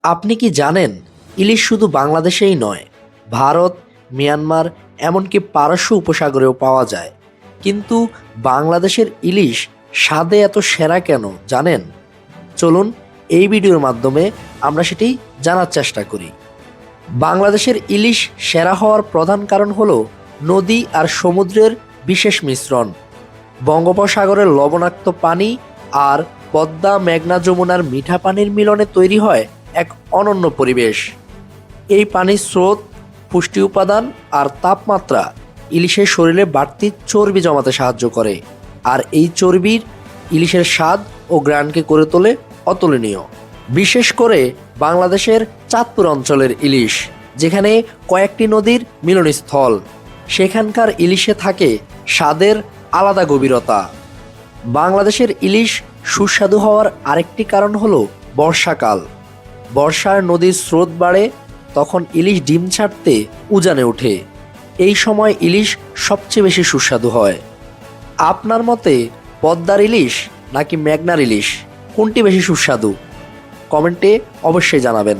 আপনি কি জানেন ইলিশ শুধু বাংলাদেশেই নয়, ভারত, মিয়ানমার এমনকি পারস্য উপসাগরেও পাওয়া যায়। কিন্তু বাংলাদেশের ইলিশ স্বাদে এত সেরা কেন জানেন? চলুন এই ভিডিওর মাধ্যমে আমরা সেটি জানার চেষ্টা করি। বাংলাদেশের ইলিশ সেরা হওয়ার প্রধান কারণ হলো নদী আর সমুদ্রের বিশেষ মিশ্রণ। বঙ্গোপসাগরের লবণাক্ত পানি আর পদ্মা, মেঘনা, যমুনার মিঠা পানির মিলনে তৈরি হয় এক অনন্য পরিবেশ। এই পানির স্রোত, পুষ্টি উপাদান আর তাপমাত্রা ইলিশের শরীরে বাড়তি চর্বি জমাতে সাহায্য করে, আর এই চর্বির ইলিশের স্বাদ ও ঘ্রাণকে করে তোলে অতুলনীয়। বিশেষ করে বাংলাদেশের চাঁদপুর অঞ্চলের ইলিশ, যেখানে কয়েকটি নদীর মিলনস্থল, সেখানকার ইলিশে থাকে স্বাদের আলাদা গভীরতা। বাংলাদেশের ইলিশ সুস্বাদু হওয়ার আরেকটি কারণ হলো বর্ষাকাল। বর্ষার নদীর স্রোত বাড়ে, তখন ইলিশ ডিম ছাড়তে উজানে ওঠে। এই সময় ইলিশ সবচেয়ে বেশি সুস্বাদু হয়। আপনার মতে পদ্মার ইলিশ নাকি মেঘনার ইলিশ কোনটি বেশি সুস্বাদু? কমেন্টে অবশ্যই জানাবেন।